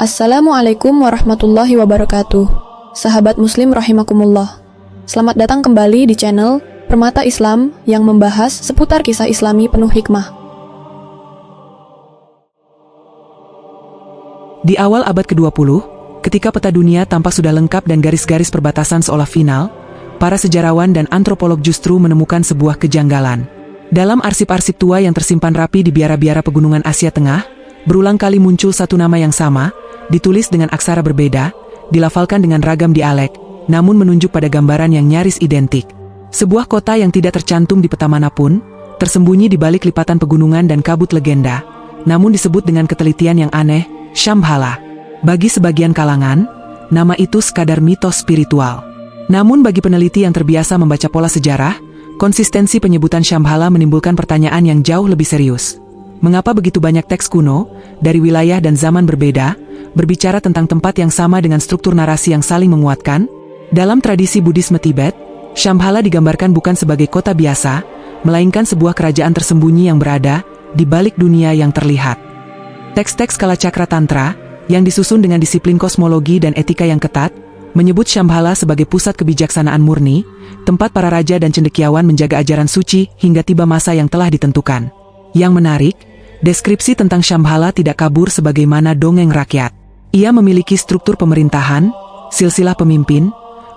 Assalamualaikum warahmatullahi wabarakatuh. Sahabat muslim rahimakumullah. Selamat datang kembali di channel Permata Islam yang membahas seputar kisah islami penuh hikmah. Di awal abad ke-20, ketika peta dunia tampak sudah lengkap dan garis-garis perbatasan seolah final, para sejarawan dan antropolog justru menemukan sebuah kejanggalan. Dalam arsip-arsip tua yang tersimpan rapi di biara-biara pegunungan Asia Tengah, berulang kali muncul satu nama yang sama, ditulis dengan aksara berbeda, dilafalkan dengan ragam dialek, namun menunjuk pada gambaran yang nyaris identik. Sebuah kota yang tidak tercantum di peta manapun, tersembunyi di balik lipatan pegunungan dan kabut legenda, namun disebut dengan ketelitian yang aneh, Shambhala. Bagi sebagian kalangan, nama itu sekadar mitos spiritual. Namun bagi peneliti yang terbiasa membaca pola sejarah, konsistensi penyebutan Shambhala menimbulkan pertanyaan yang jauh lebih serius. Mengapa begitu banyak teks kuno, dari wilayah dan zaman berbeda, berbicara tentang tempat yang sama dengan struktur narasi yang saling menguatkan? Dalam tradisi Buddhisme Tibet, Shambhala digambarkan bukan sebagai kota biasa, melainkan sebuah kerajaan tersembunyi yang berada di balik dunia yang terlihat. Teks-teks Kalacakra Tantra, yang disusun dengan disiplin kosmologi dan etika yang ketat, menyebut Shambhala sebagai pusat kebijaksanaan murni, tempat para raja dan cendekiawan menjaga ajaran suci hingga tiba masa yang telah ditentukan. Yang menarik, deskripsi tentang Shambhala tidak kabur sebagaimana dongeng rakyat. Ia memiliki struktur pemerintahan, silsilah pemimpin,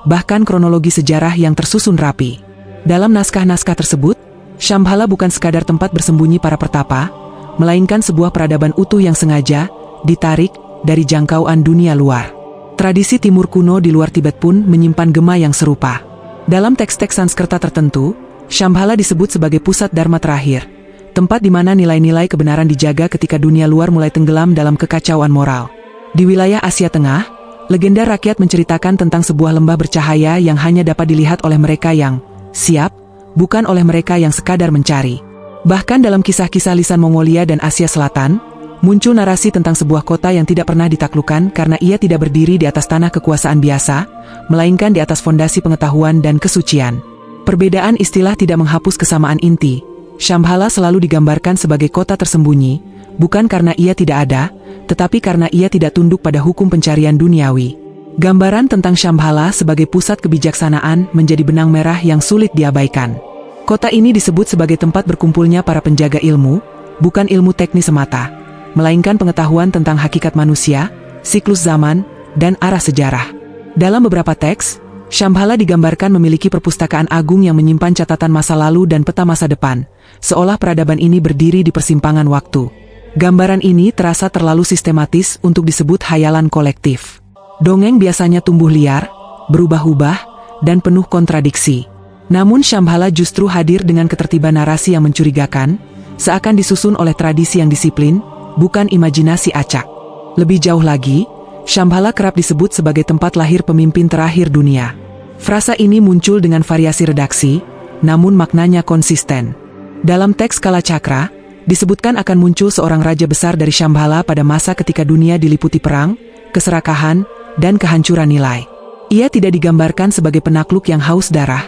bahkan kronologi sejarah yang tersusun rapi. Dalam naskah-naskah tersebut, Shambhala bukan sekadar tempat bersembunyi para pertapa, melainkan sebuah peradaban utuh yang sengaja ditarik dari jangkauan dunia luar. Tradisi Timur kuno di luar Tibet pun menyimpan gema yang serupa. Dalam teks-teks Sanskerta tertentu, Shambhala disebut sebagai pusat dharma terakhir, tempat di mana nilai-nilai kebenaran dijaga ketika dunia luar mulai tenggelam dalam kekacauan moral. Di wilayah Asia Tengah, legenda rakyat menceritakan tentang sebuah lembah bercahaya yang hanya dapat dilihat oleh mereka yang siap, bukan oleh mereka yang sekadar mencari. Bahkan dalam kisah-kisah lisan Mongolia dan Asia Selatan, muncul narasi tentang sebuah kota yang tidak pernah ditaklukkan karena ia tidak berdiri di atas tanah kekuasaan biasa, melainkan di atas fondasi pengetahuan dan kesucian. Perbedaan istilah tidak menghapus kesamaan inti. Shambhala selalu digambarkan sebagai kota tersembunyi, bukan karena ia tidak ada, tetapi karena ia tidak tunduk pada hukum pencarian duniawi. Gambaran tentang Shambhala sebagai pusat kebijaksanaan menjadi benang merah yang sulit diabaikan. Kota ini disebut sebagai tempat berkumpulnya para penjaga ilmu, bukan ilmu teknis semata, melainkan pengetahuan tentang hakikat manusia, siklus zaman, dan arah sejarah. Dalam beberapa teks, Shambhala digambarkan memiliki perpustakaan agung yang menyimpan catatan masa lalu dan peta masa depan, seolah peradaban ini berdiri di persimpangan waktu. Gambaran ini terasa terlalu sistematis untuk disebut hayalan kolektif. Dongeng biasanya tumbuh liar, berubah-ubah, dan penuh kontradiksi. Namun Shambhala justru hadir dengan ketertiban narasi yang mencurigakan, seakan disusun oleh tradisi yang disiplin, bukan imajinasi acak. Lebih jauh lagi, Shambhala kerap disebut sebagai tempat lahir pemimpin terakhir dunia. Frasa ini muncul dengan variasi redaksi, namun maknanya konsisten. Dalam teks Kalacakra, disebutkan akan muncul seorang raja besar dari Shambhala pada masa ketika dunia diliputi perang, keserakahan, dan kehancuran nilai. Ia tidak digambarkan sebagai penakluk yang haus darah,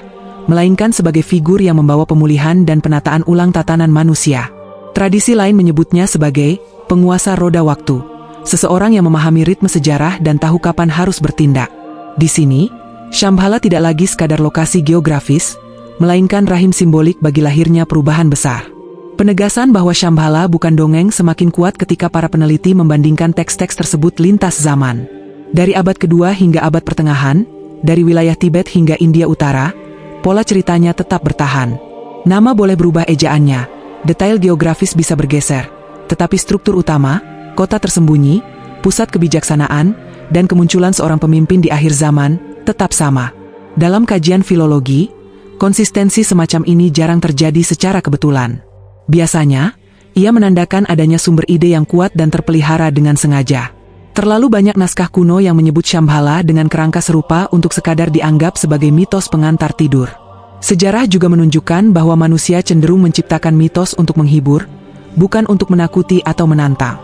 melainkan sebagai figur yang membawa pemulihan dan penataan ulang tatanan manusia. Tradisi lain menyebutnya sebagai penguasa roda waktu, seseorang yang memahami ritme sejarah dan tahu kapan harus bertindak. Di sini, Shambhala tidak lagi sekadar lokasi geografis, melainkan rahim simbolik bagi lahirnya perubahan besar. Penegasan bahwa Shambhala bukan dongeng semakin kuat ketika para peneliti membandingkan teks-teks tersebut lintas zaman. Dari abad kedua hingga abad pertengahan, dari wilayah Tibet hingga India Utara, pola ceritanya tetap bertahan. Nama boleh berubah ejaannya, detail geografis bisa bergeser, tetapi struktur utama, kota tersembunyi, pusat kebijaksanaan, dan kemunculan seorang pemimpin di akhir zaman, tetap sama. Dalam kajian filologi, konsistensi semacam ini jarang terjadi secara kebetulan. Biasanya, ia menandakan adanya sumber ide yang kuat dan terpelihara dengan sengaja. Terlalu banyak naskah kuno yang menyebut Shambhala dengan kerangka serupa untuk sekadar dianggap sebagai mitos pengantar tidur. Sejarah juga menunjukkan bahwa manusia cenderung menciptakan mitos untuk menghibur, bukan untuk menakuti atau menantang.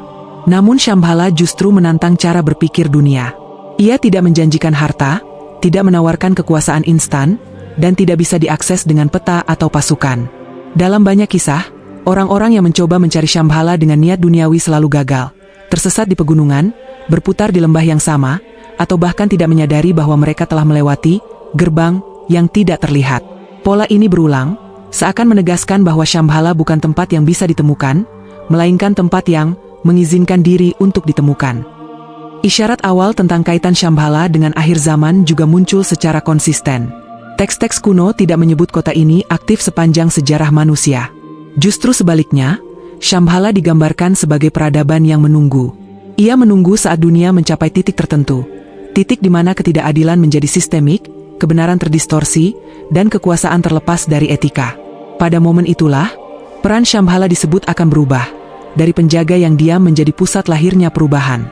Namun Shambhala justru menantang cara berpikir dunia. Ia tidak menjanjikan harta, tidak menawarkan kekuasaan instan, dan tidak bisa diakses dengan peta atau pasukan. Dalam banyak kisah, orang-orang yang mencoba mencari Shambhala dengan niat duniawi selalu gagal, tersesat di pegunungan, berputar di lembah yang sama, atau bahkan tidak menyadari bahwa mereka telah melewati gerbang yang tidak terlihat. Pola ini berulang, seakan menegaskan bahwa Shambhala bukan tempat yang bisa ditemukan, melainkan tempat yang mengizinkan diri untuk ditemukan. Isyarat awal tentang kaitan Shambhala dengan akhir zaman juga muncul secara konsisten. Teks-teks kuno tidak menyebut kota ini aktif sepanjang sejarah manusia. Justru sebaliknya, Shambhala digambarkan sebagai peradaban yang menunggu. Ia menunggu saat dunia mencapai titik tertentu, titik di mana ketidakadilan menjadi sistemik, kebenaran terdistorsi, dan kekuasaan terlepas dari etika. Pada momen itulah, peran Shambhala disebut akan berubah, dari penjaga yang diam menjadi pusat lahirnya perubahan.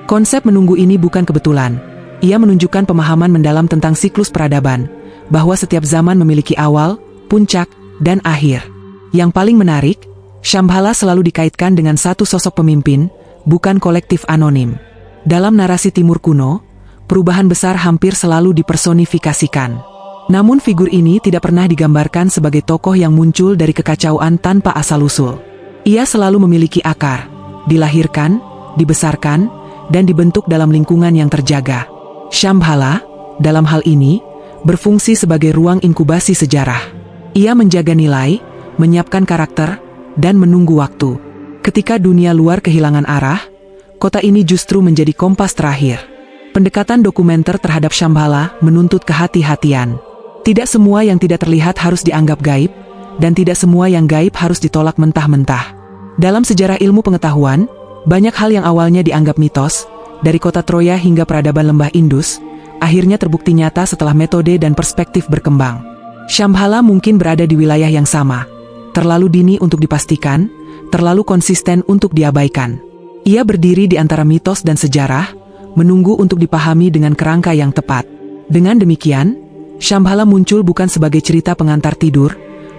Konsep menunggu ini bukan kebetulan. Ia menunjukkan pemahaman mendalam tentang siklus peradaban, bahwa setiap zaman memiliki awal, puncak, dan akhir. Yang paling menarik, Shambhala selalu dikaitkan dengan satu sosok pemimpin, bukan kolektif anonim. Dalam narasi Timur kuno, perubahan besar hampir selalu dipersonifikasikan. Namun figur ini tidak pernah digambarkan sebagai tokoh yang muncul dari kekacauan tanpa asal-usul. Ia selalu memiliki akar, dilahirkan, dibesarkan, dan dibentuk dalam lingkungan yang terjaga. Shambhala, dalam hal ini, berfungsi sebagai ruang inkubasi sejarah. Ia menjaga nilai, menyiapkan karakter, dan menunggu waktu. Ketika dunia luar kehilangan arah, kota ini justru menjadi kompas terakhir. Pendekatan dokumenter terhadap Shambhala menuntut kehati-hatian. Tidak semua yang tidak terlihat harus dianggap gaib, dan tidak semua yang gaib harus ditolak mentah-mentah. Dalam sejarah ilmu pengetahuan, banyak hal yang awalnya dianggap mitos, dari kota Troya hingga peradaban lembah Indus, akhirnya terbukti nyata setelah metode dan perspektif berkembang. Shambhala mungkin berada di wilayah yang sama, terlalu dini untuk dipastikan, terlalu konsisten untuk diabaikan. Ia berdiri di antara mitos dan sejarah, menunggu untuk dipahami dengan kerangka yang tepat. Dengan demikian, Shambhala muncul bukan sebagai cerita pengantar tidur,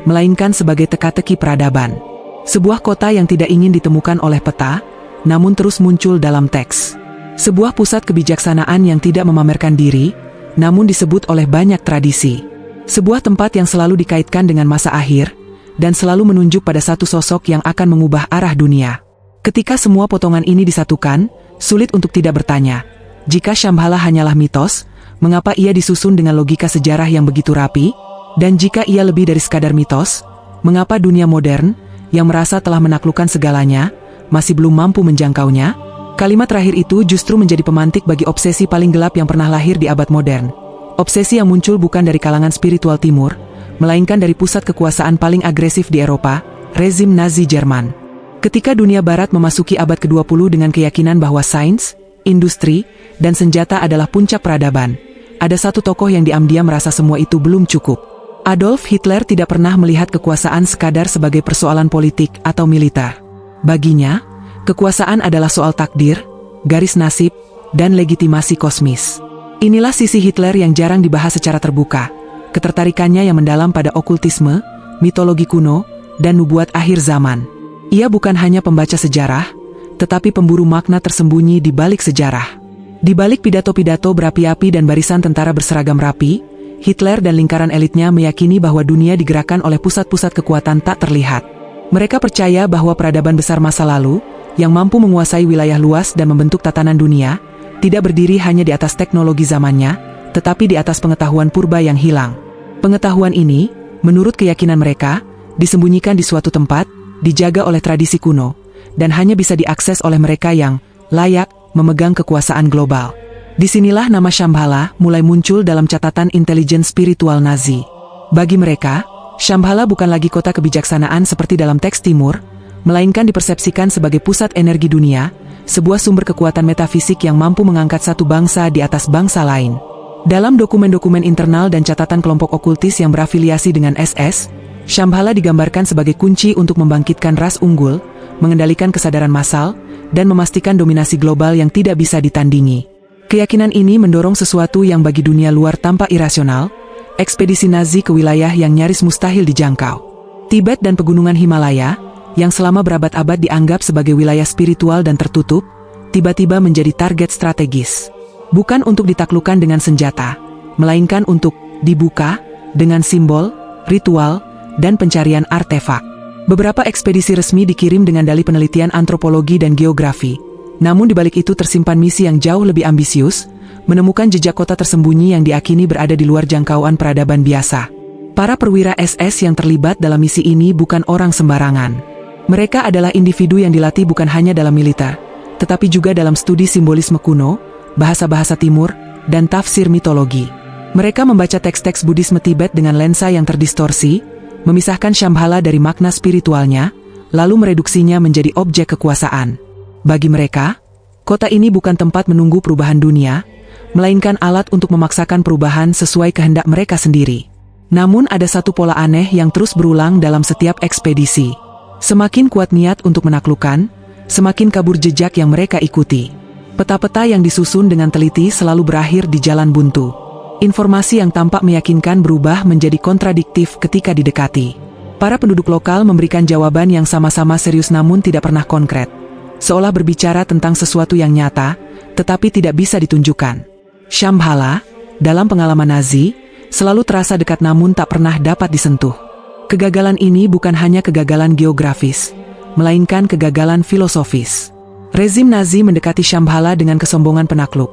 melainkan sebagai teka-teki peradaban. Sebuah kota yang tidak ingin ditemukan oleh peta, namun terus muncul dalam teks. Sebuah pusat kebijaksanaan yang tidak memamerkan diri, namun disebut oleh banyak tradisi. Sebuah tempat yang selalu dikaitkan dengan masa akhir, dan selalu menunjuk pada satu sosok yang akan mengubah arah dunia. Ketika semua potongan ini disatukan, sulit untuk tidak bertanya, jika Shambhala hanyalah mitos, mengapa ia disusun dengan logika sejarah yang begitu rapi? Dan jika ia lebih dari sekadar mitos, mengapa dunia modern, yang merasa telah menaklukkan segalanya, masih belum mampu menjangkaunya? Kalimat terakhir itu justru menjadi pemantik bagi obsesi paling gelap yang pernah lahir di abad modern. Obsesi yang muncul bukan dari kalangan spiritual timur, melainkan dari pusat kekuasaan paling agresif di Eropa, rezim Nazi Jerman. Ketika dunia barat memasuki abad ke-20 dengan keyakinan bahwa sains, industri, dan senjata adalah puncak peradaban, ada satu tokoh yang diam-diam merasa semua itu belum cukup. Adolf Hitler tidak pernah melihat kekuasaan sekadar sebagai persoalan politik atau militer. Baginya, kekuasaan adalah soal takdir, garis nasib, dan legitimasi kosmis. Inilah sisi Hitler yang jarang dibahas secara terbuka, ketertarikannya yang mendalam pada okultisme, mitologi kuno, dan nubuat akhir zaman. Ia bukan hanya pembaca sejarah, tetapi pemburu makna tersembunyi di balik sejarah. Di balik pidato-pidato berapi-api dan barisan tentara berseragam rapi, Hitler dan lingkaran elitnya meyakini bahwa dunia digerakkan oleh pusat-pusat kekuatan tak terlihat. Mereka percaya bahwa peradaban besar masa lalu, yang mampu menguasai wilayah luas dan membentuk tatanan dunia, tidak berdiri hanya di atas teknologi zamannya, tetapi di atas pengetahuan purba yang hilang. Pengetahuan ini, menurut keyakinan mereka, disembunyikan di suatu tempat, dijaga oleh tradisi kuno, dan hanya bisa diakses oleh mereka yang layak memegang kekuasaan global. Disinilah nama Shambhala mulai muncul dalam catatan intelijen spiritual Nazi. Bagi mereka, Shambhala bukan lagi kota kebijaksanaan seperti dalam teks Timur, melainkan dipersepsikan sebagai pusat energi dunia, sebuah sumber kekuatan metafisik yang mampu mengangkat satu bangsa di atas bangsa lain. Dalam dokumen-dokumen internal dan catatan kelompok okultis yang berafiliasi dengan SS, Shambhala digambarkan sebagai kunci untuk membangkitkan ras unggul, mengendalikan kesadaran massal, dan memastikan dominasi global yang tidak bisa ditandingi. Keyakinan ini mendorong sesuatu yang bagi dunia luar tampak irasional, ekspedisi Nazi ke wilayah yang nyaris mustahil dijangkau. Tibet dan pegunungan Himalaya, yang selama berabad-abad dianggap sebagai wilayah spiritual dan tertutup, tiba-tiba menjadi target strategis. Bukan untuk ditaklukkan dengan senjata, melainkan untuk dibuka dengan simbol, ritual, dan pencarian artefak. Beberapa ekspedisi resmi dikirim dengan dalih penelitian antropologi dan geografi, Namun di balik itu tersimpan misi yang jauh lebih ambisius, menemukan jejak kota tersembunyi yang diakini berada di luar jangkauan peradaban biasa. Para perwira SS yang terlibat dalam misi ini bukan orang sembarangan. Mereka adalah individu yang dilatih bukan hanya dalam militer, tetapi juga dalam studi simbolisme kuno, bahasa-bahasa timur, dan tafsir mitologi. Mereka membaca teks-teks Buddhisme Tibet dengan lensa yang terdistorsi, memisahkan Shambhala dari makna spiritualnya, lalu mereduksinya menjadi objek kekuasaan. Bagi mereka, kota ini bukan tempat menunggu perubahan dunia, melainkan alat untuk memaksakan perubahan sesuai kehendak mereka sendiri. Namun ada satu pola aneh yang terus berulang dalam setiap ekspedisi. Semakin kuat niat untuk menaklukkan, semakin kabur jejak yang mereka ikuti. Peta-peta yang disusun dengan teliti selalu berakhir di jalan buntu. Informasi yang tampak meyakinkan berubah menjadi kontradiktif ketika didekati. Para penduduk lokal memberikan jawaban yang sama-sama serius namun tidak pernah konkret. Seolah berbicara tentang sesuatu yang nyata, tetapi tidak bisa ditunjukkan. Shambhala, dalam pengalaman Nazi, selalu terasa dekat namun tak pernah dapat disentuh. Kegagalan ini bukan hanya kegagalan geografis, melainkan kegagalan filosofis. Rezim Nazi mendekati Shambhala dengan kesombongan penakluk,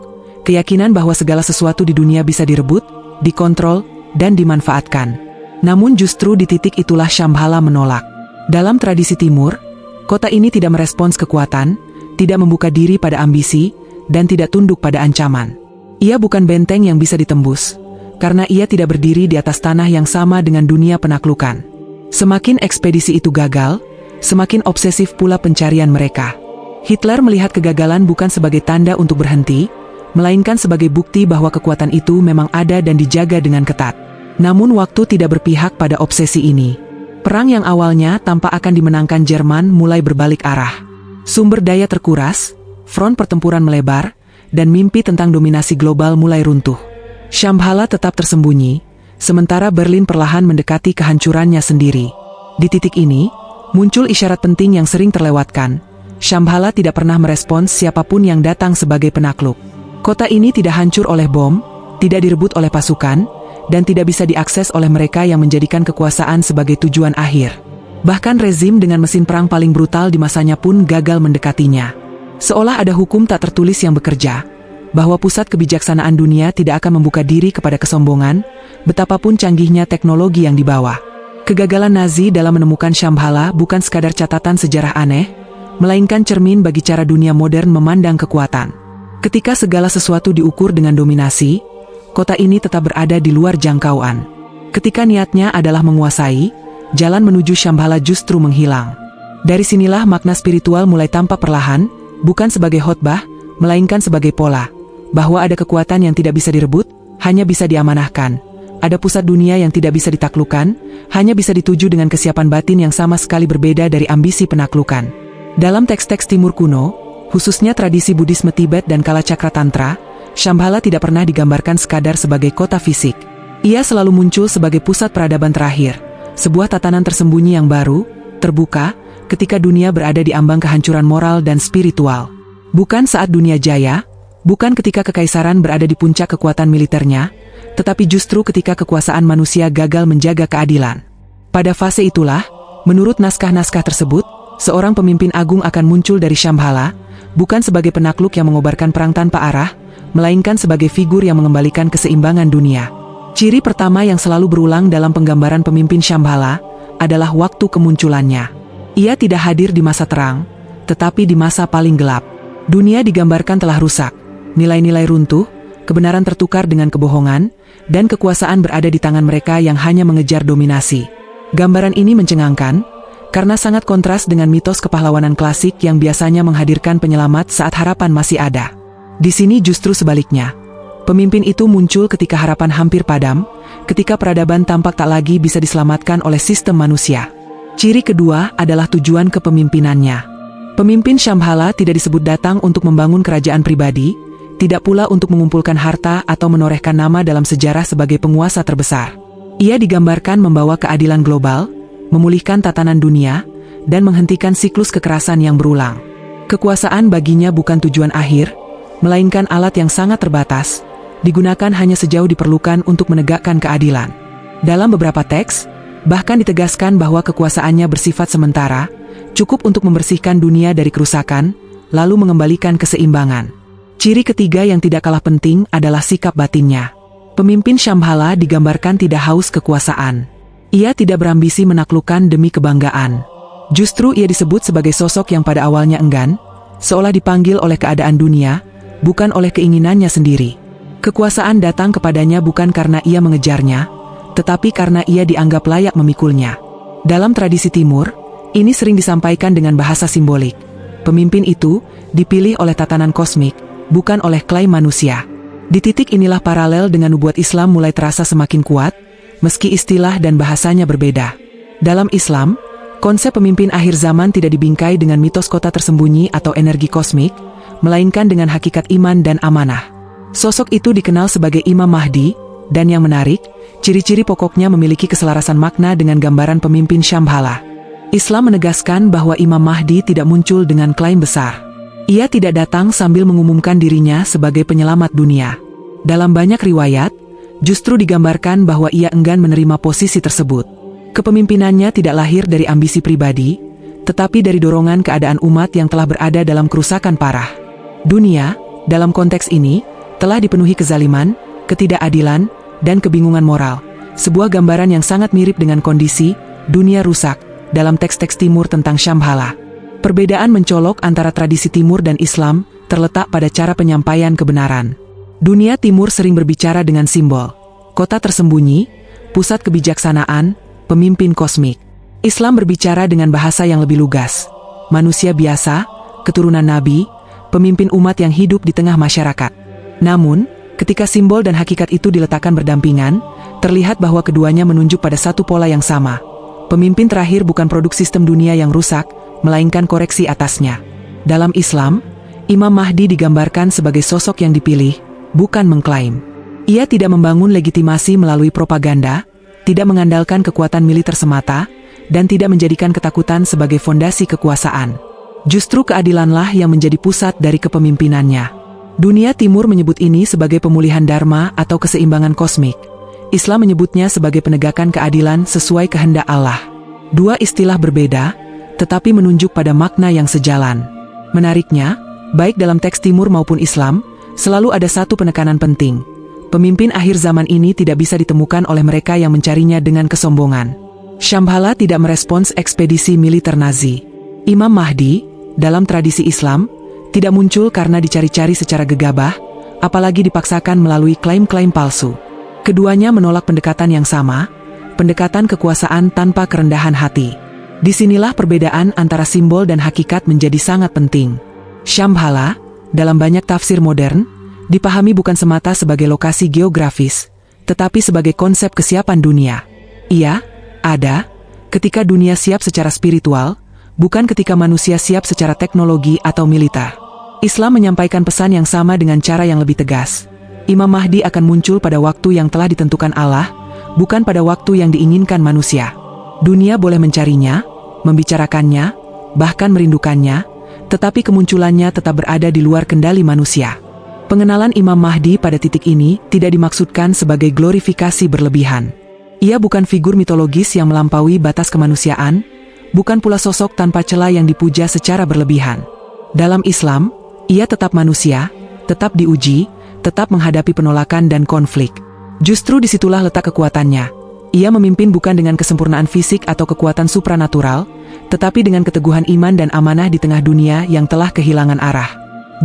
keyakinan bahwa segala sesuatu di dunia bisa direbut, dikontrol, dan dimanfaatkan. Namun justru di titik itulah Shambhala menolak. Dalam tradisi timur, kota ini tidak merespons kekuatan, tidak membuka diri pada ambisi, dan tidak tunduk pada ancaman. Ia bukan benteng yang bisa ditembus, karena ia tidak berdiri di atas tanah yang sama dengan dunia penaklukan. Semakin ekspedisi itu gagal, semakin obsesif pula pencarian mereka. Hitler melihat kegagalan bukan sebagai tanda untuk berhenti, melainkan sebagai bukti bahwa kekuatan itu memang ada dan dijaga dengan ketat. Namun waktu tidak berpihak pada obsesi ini. Perang yang awalnya tampak akan dimenangkan Jerman mulai berbalik arah. Sumber daya terkuras, front pertempuran melebar, dan mimpi tentang dominasi global mulai runtuh. Shambhala tetap tersembunyi, sementara Berlin perlahan mendekati kehancurannya sendiri. Di titik ini, muncul isyarat penting yang sering terlewatkan. Shambhala tidak pernah merespons siapapun yang datang sebagai penakluk. Kota ini tidak hancur oleh bom, tidak direbut oleh pasukan, dan tidak bisa diakses oleh mereka yang menjadikan kekuasaan sebagai tujuan akhir. Bahkan rezim dengan mesin perang paling brutal di masanya pun gagal mendekatinya. Seolah ada hukum tak tertulis yang bekerja, bahwa pusat kebijaksanaan dunia tidak akan membuka diri kepada kesombongan, betapapun canggihnya teknologi yang dibawa. Kegagalan Nazi dalam menemukan Shambhala bukan sekadar catatan sejarah aneh, melainkan cermin bagi cara dunia modern memandang kekuatan. Ketika segala sesuatu diukur dengan dominasi, kota ini tetap berada di luar jangkauan. Ketika niatnya adalah menguasai, jalan menuju Shambhala justru menghilang. Dari sinilah makna spiritual mulai tampak perlahan, bukan sebagai khotbah, melainkan sebagai pola. Bahwa ada kekuatan yang tidak bisa direbut, hanya bisa diamanahkan. Ada pusat dunia yang tidak bisa ditaklukkan, hanya bisa dituju dengan kesiapan batin yang sama sekali berbeda dari ambisi penaklukan. Dalam teks-teks Timur kuno, khususnya tradisi Buddhisme Tibet dan Kalacakra Tantra, Shambhala tidak pernah digambarkan sekadar sebagai kota fisik. Ia selalu muncul sebagai pusat peradaban terakhir, sebuah tatanan tersembunyi yang baru, terbuka, ketika dunia berada di ambang kehancuran moral dan spiritual. Bukan saat dunia jaya, bukan ketika kekaisaran berada di puncak kekuatan militernya, tetapi justru ketika kekuasaan manusia gagal menjaga keadilan. Pada fase itulah, menurut naskah-naskah tersebut, seorang pemimpin agung akan muncul dari Shambhala, bukan sebagai penakluk yang mengobarkan perang tanpa arah, melainkan sebagai figur yang mengembalikan keseimbangan dunia. Ciri pertama yang selalu berulang dalam penggambaran pemimpin Shambhala adalah waktu kemunculannya. Ia tidak hadir di masa terang, tetapi di masa paling gelap. Dunia digambarkan telah rusak, nilai-nilai runtuh, kebenaran tertukar dengan kebohongan, dan kekuasaan berada di tangan mereka yang hanya mengejar dominasi. Gambaran ini mencengangkan, karena sangat kontras dengan mitos kepahlawanan klasik yang biasanya menghadirkan penyelamat saat harapan masih ada. Di sini justru sebaliknya. Pemimpin itu muncul ketika harapan hampir padam, ketika peradaban tampak tak lagi bisa diselamatkan oleh sistem manusia. Ciri kedua adalah tujuan kepemimpinannya. Pemimpin Shambhala tidak disebut datang untuk membangun kerajaan pribadi, tidak pula untuk mengumpulkan harta atau menorehkan nama dalam sejarah sebagai penguasa terbesar. Ia digambarkan membawa keadilan global, memulihkan tatanan dunia, dan menghentikan siklus kekerasan yang berulang. Kekuasaan baginya bukan tujuan akhir, melainkan alat yang sangat terbatas, digunakan hanya sejauh diperlukan untuk menegakkan keadilan. Dalam beberapa teks, bahkan ditegaskan bahwa kekuasaannya bersifat sementara, cukup untuk membersihkan dunia dari kerusakan, lalu mengembalikan keseimbangan. Ciri ketiga yang tidak kalah penting adalah sikap batinnya. Pemimpin Shambhala digambarkan tidak haus kekuasaan. Ia tidak berambisi menaklukkan demi kebanggaan. Justru ia disebut sebagai sosok yang pada awalnya enggan, seolah dipanggil oleh keadaan dunia, bukan oleh keinginannya sendiri. Kekuasaan datang kepadanya bukan karena ia mengejarnya, tetapi karena ia dianggap layak memikulnya. Dalam tradisi Timur, ini sering disampaikan dengan bahasa simbolik. Pemimpin itu dipilih oleh tatanan kosmik, bukan oleh klaim manusia. Di titik inilah paralel dengan nubuat Islam mulai terasa semakin kuat, meski istilah dan bahasanya berbeda. Dalam Islam, konsep pemimpin akhir zaman tidak dibingkai dengan mitos kota tersembunyi atau energi kosmik, melainkan dengan hakikat iman dan amanah. Sosok itu dikenal sebagai Imam Mahdi, dan yang menarik, ciri-ciri pokoknya memiliki keselarasan makna dengan gambaran pemimpin Shambhala. Islam menegaskan bahwa Imam Mahdi tidak muncul dengan klaim besar. Ia tidak datang sambil mengumumkan dirinya sebagai penyelamat dunia. Dalam banyak riwayat, justru digambarkan bahwa ia enggan menerima posisi tersebut. Kepemimpinannya tidak lahir dari ambisi pribadi, tetapi dari dorongan keadaan umat yang telah berada dalam kerusakan parah. Dunia, dalam konteks ini, telah dipenuhi kezaliman, ketidakadilan, dan kebingungan moral. Sebuah gambaran yang sangat mirip dengan kondisi dunia rusak dalam teks-teks Timur tentang Shambhala. Perbedaan mencolok antara tradisi Timur dan Islam terletak pada cara penyampaian kebenaran. Dunia Timur sering berbicara dengan simbol, kota tersembunyi, pusat kebijaksanaan, pemimpin kosmik. Islam berbicara dengan bahasa yang lebih lugas, manusia biasa, keturunan nabi, pemimpin umat yang hidup di tengah masyarakat. Namun, ketika simbol dan hakikat itu diletakkan berdampingan, terlihat bahwa keduanya menunjuk pada satu pola yang sama. Pemimpin terakhir bukan produk sistem dunia yang rusak, melainkan koreksi atasnya. Dalam Islam, Imam Mahdi digambarkan sebagai sosok yang dipilih, bukan mengklaim. Ia tidak membangun legitimasi melalui propaganda, tidak mengandalkan kekuatan militer semata, dan tidak menjadikan ketakutan sebagai fondasi kekuasaan. Justru keadilanlah yang menjadi pusat dari kepemimpinannya. Dunia Timur menyebut ini sebagai pemulihan dharma atau keseimbangan kosmik. Islam menyebutnya sebagai penegakan keadilan sesuai kehendak Allah. Dua istilah berbeda, tetapi menunjuk pada makna yang sejalan. Menariknya, baik dalam teks Timur maupun Islam, selalu ada satu penekanan penting. Pemimpin akhir zaman ini tidak bisa ditemukan oleh mereka yang mencarinya dengan kesombongan. Shambhala tidak merespons ekspedisi militer Nazi. Imam Mahdi, dalam tradisi Islam, tidak muncul karena dicari-cari secara gegabah, apalagi dipaksakan melalui klaim-klaim palsu. Keduanya menolak pendekatan yang sama, pendekatan kekuasaan tanpa kerendahan hati. Disinilah perbedaan antara simbol dan hakikat menjadi sangat penting. Shambhala, dalam banyak tafsir modern, dipahami bukan semata sebagai lokasi geografis, tetapi sebagai konsep kesiapan dunia. Ia ada ketika dunia siap secara spiritual, bukan ketika manusia siap secara teknologi atau militer. Islam menyampaikan pesan yang sama dengan cara yang lebih tegas. Imam Mahdi akan muncul pada waktu yang telah ditentukan Allah, bukan pada waktu yang diinginkan manusia. Dunia boleh mencarinya, membicarakannya, bahkan merindukannya, tetapi kemunculannya tetap berada di luar kendali manusia. Pengenalan Imam Mahdi pada titik ini tidak dimaksudkan sebagai glorifikasi berlebihan. Ia bukan figur mitologis yang melampaui batas kemanusiaan, bukan pula sosok tanpa celah yang dipuja secara berlebihan. Dalam Islam, ia tetap manusia, tetap diuji, tetap menghadapi penolakan dan konflik. Justru disitulah letak kekuatannya. Ia memimpin bukan dengan kesempurnaan fisik atau kekuatan supranatural, tetapi dengan keteguhan iman dan amanah di tengah dunia yang telah kehilangan arah.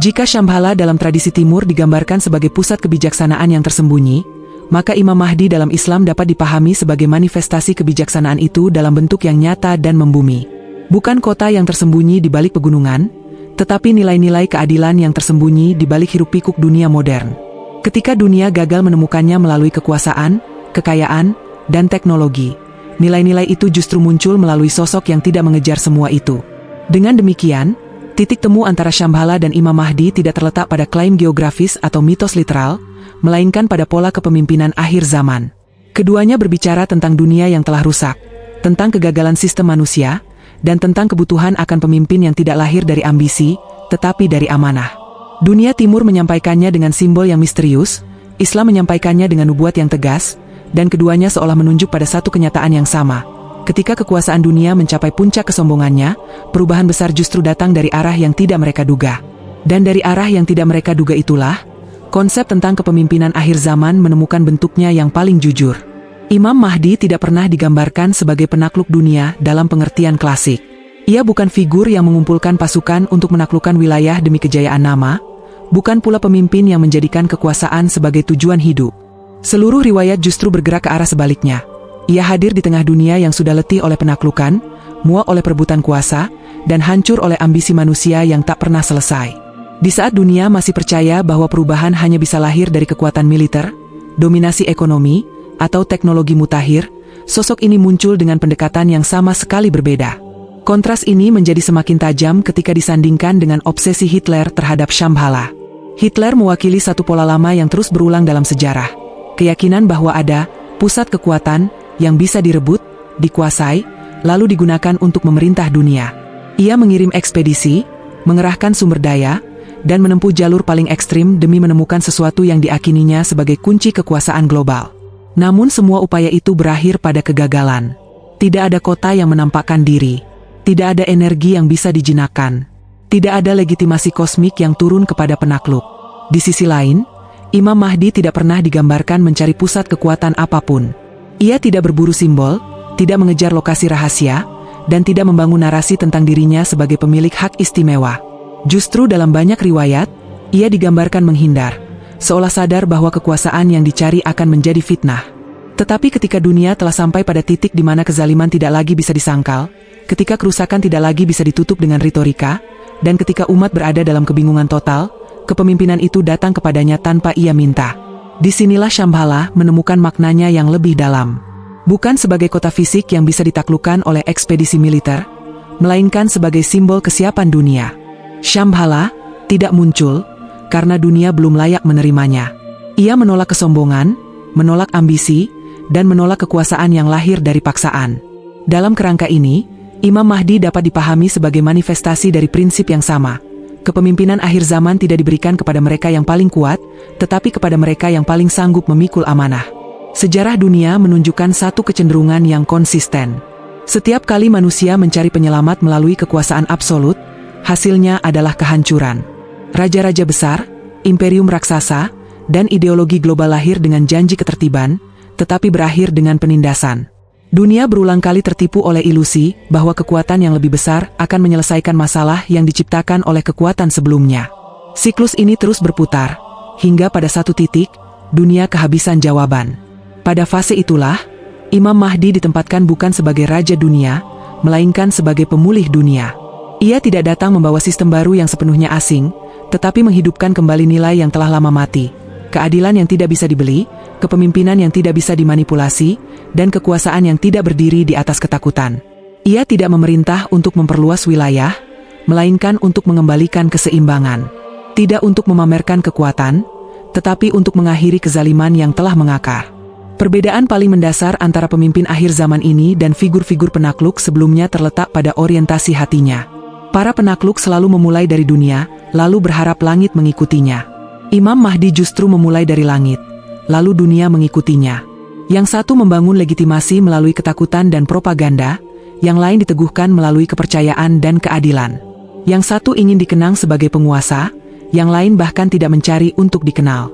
Jika Shambhala dalam tradisi Timur digambarkan sebagai pusat kebijaksanaan yang tersembunyi, maka Imam Mahdi dalam Islam dapat dipahami sebagai manifestasi kebijaksanaan itu dalam bentuk yang nyata dan membumi. Bukan kota yang tersembunyi di balik pegunungan, tetapi nilai-nilai keadilan yang tersembunyi di balik hiruk-pikuk dunia modern. Ketika dunia gagal menemukannya melalui kekuasaan, kekayaan, dan teknologi, nilai-nilai itu justru muncul melalui sosok yang tidak mengejar semua itu. Dengan demikian, titik temu antara Shambhala dan Imam Mahdi tidak terletak pada klaim geografis atau mitos literal, melainkan pada pola kepemimpinan akhir zaman. Keduanya berbicara tentang dunia yang telah rusak, tentang kegagalan sistem manusia, dan tentang kebutuhan akan pemimpin yang tidak lahir dari ambisi, tetapi dari amanah. Dunia Timur menyampaikannya dengan simbol yang misterius, Islam menyampaikannya dengan nubuat yang tegas, dan keduanya seolah menunjuk pada satu kenyataan yang sama. Ketika kekuasaan dunia mencapai puncak kesombongannya, perubahan besar justru datang dari arah yang tidak mereka duga. Dan dari arah yang tidak mereka duga itulah, konsep tentang kepemimpinan akhir zaman menemukan bentuknya yang paling jujur. Imam Mahdi tidak pernah digambarkan sebagai penakluk dunia dalam pengertian klasik. Ia bukan figur yang mengumpulkan pasukan untuk menaklukkan wilayah demi kejayaan nama, bukan pula pemimpin yang menjadikan kekuasaan sebagai tujuan hidup. Seluruh riwayat justru bergerak ke arah sebaliknya. Ia hadir di tengah dunia yang sudah letih oleh penaklukan, muak oleh perebutan kuasa, dan hancur oleh ambisi manusia yang tak pernah selesai. Di saat dunia masih percaya bahwa perubahan hanya bisa lahir dari kekuatan militer, dominasi ekonomi, atau teknologi mutakhir, sosok ini muncul dengan pendekatan yang sama sekali berbeda. Kontras ini menjadi semakin tajam ketika disandingkan dengan obsesi Hitler terhadap Shambhala. Hitler mewakili satu pola lama yang terus berulang dalam sejarah. Keyakinan bahwa ada pusat kekuatan yang bisa direbut, dikuasai, lalu digunakan untuk memerintah dunia. Ia mengirim ekspedisi, mengerahkan sumber daya, dan menempuh jalur paling ekstrim demi menemukan sesuatu yang diakininya sebagai kunci kekuasaan global. Namun semua upaya itu berakhir pada kegagalan. Tidak ada kota yang menampakkan diri. Tidak ada energi yang bisa dijinakkan. Tidak ada legitimasi kosmik yang turun kepada penakluk. Di sisi lain, Imam Mahdi tidak pernah digambarkan mencari pusat kekuatan apapun. Ia tidak berburu simbol, tidak mengejar lokasi rahasia, dan tidak membangun narasi tentang dirinya sebagai pemilik hak istimewa. Justru dalam banyak riwayat, ia digambarkan menghindar, seolah sadar bahwa kekuasaan yang dicari akan menjadi fitnah. Tetapi ketika dunia telah sampai pada titik di mana kezaliman tidak lagi bisa disangkal, ketika kerusakan tidak lagi bisa ditutup dengan retorika, dan ketika umat berada dalam kebingungan total, kepemimpinan itu datang kepadanya tanpa ia minta. Disinilah Shambhala menemukan maknanya yang lebih dalam. Bukan sebagai kota fisik yang bisa ditaklukkan oleh ekspedisi militer, melainkan sebagai simbol kesiapan dunia. Shambhala tidak muncul karena dunia belum layak menerimanya. Ia menolak kesombongan, menolak ambisi, dan menolak kekuasaan yang lahir dari paksaan. Dalam kerangka ini, Imam Mahdi dapat dipahami sebagai manifestasi dari prinsip yang sama. Kepemimpinan akhir zaman tidak diberikan kepada mereka yang paling kuat, tetapi kepada mereka yang paling sanggup memikul amanah. Sejarah dunia menunjukkan satu kecenderungan yang konsisten. Setiap kali manusia mencari penyelamat melalui kekuasaan absolut, hasilnya adalah kehancuran. Raja-raja besar, imperium raksasa, dan ideologi global lahir dengan janji ketertiban, tetapi berakhir dengan penindasan. Dunia berulang kali tertipu oleh ilusi bahwa kekuatan yang lebih besar akan menyelesaikan masalah yang diciptakan oleh kekuatan sebelumnya. Siklus ini terus berputar, hingga pada satu titik, dunia kehabisan jawaban. Pada fase itulah, Imam Mahdi ditempatkan bukan sebagai raja dunia, melainkan sebagai pemulih dunia. Ia tidak datang membawa sistem baru yang sepenuhnya asing, tetapi menghidupkan kembali nilai yang telah lama mati, keadilan yang tidak bisa dibeli, kepemimpinan yang tidak bisa dimanipulasi, dan kekuasaan yang tidak berdiri di atas ketakutan. Ia tidak memerintah untuk memperluas wilayah, melainkan untuk mengembalikan keseimbangan. Tidak untuk memamerkan kekuatan, tetapi untuk mengakhiri kezaliman yang telah mengakar. Perbedaan paling mendasar antara pemimpin akhir zaman ini dan figur-figur penakluk sebelumnya terletak pada orientasi hatinya. Para penakluk selalu memulai dari dunia, lalu berharap langit mengikutinya. Imam Mahdi justru memulai dari langit, lalu dunia mengikutinya. Yang satu membangun legitimasi melalui ketakutan dan propaganda, yang lain diteguhkan melalui kepercayaan dan keadilan. Yang satu ingin dikenang sebagai penguasa, yang lain bahkan tidak mencari untuk dikenal.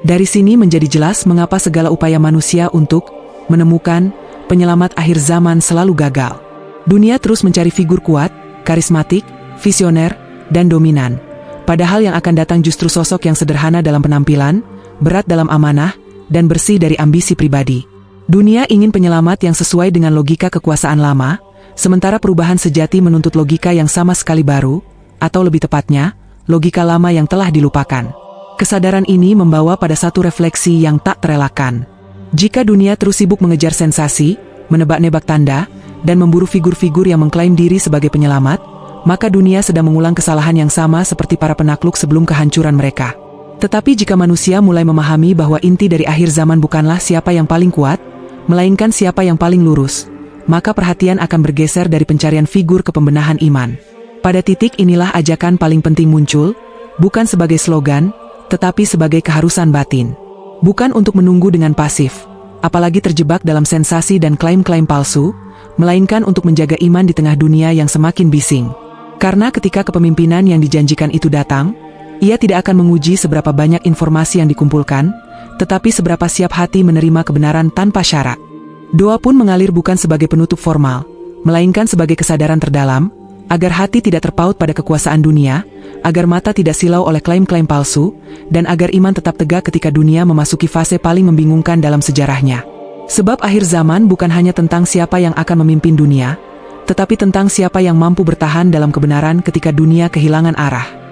Dari sini menjadi jelas mengapa segala upaya manusia untuk menemukan penyelamat akhir zaman selalu gagal. Dunia terus mencari figur kuat, karismatik, visioner, dan dominan. Padahal yang akan datang justru sosok yang sederhana dalam penampilan, berat dalam amanah, dan bersih dari ambisi pribadi. Dunia ingin penyelamat yang sesuai dengan logika kekuasaan lama, sementara perubahan sejati menuntut logika yang sama sekali baru, atau lebih tepatnya, logika lama yang telah dilupakan. Kesadaran ini membawa pada satu refleksi yang tak terelakkan. Jika dunia terus sibuk mengejar sensasi, menebak-nebak tanda, dan memburu figur-figur yang mengklaim diri sebagai penyelamat, maka dunia sedang mengulang kesalahan yang sama seperti para penakluk sebelum kehancuran mereka. Tetapi jika manusia mulai memahami bahwa inti dari akhir zaman bukanlah siapa yang paling kuat, melainkan siapa yang paling lurus, maka perhatian akan bergeser dari pencarian figur ke pembenahan iman. Pada titik inilah ajakan paling penting muncul, bukan sebagai slogan, tetapi sebagai keharusan batin. Bukan untuk menunggu dengan pasif, apalagi terjebak dalam sensasi dan klaim-klaim palsu, melainkan untuk menjaga iman di tengah dunia yang semakin bising. Karena ketika kepemimpinan yang dijanjikan itu datang, ia tidak akan menguji seberapa banyak informasi yang dikumpulkan, tetapi seberapa siap hati menerima kebenaran tanpa syarat. Doa pun mengalir bukan sebagai penutup formal, melainkan sebagai kesadaran terdalam, agar hati tidak terpaut pada kekuasaan dunia, agar mata tidak silau oleh klaim-klaim palsu, dan agar iman tetap tegak ketika dunia memasuki fase paling membingungkan dalam sejarahnya. Sebab akhir zaman bukan hanya tentang siapa yang akan memimpin dunia, tetapi tentang siapa yang mampu bertahan dalam kebenaran ketika dunia kehilangan arah.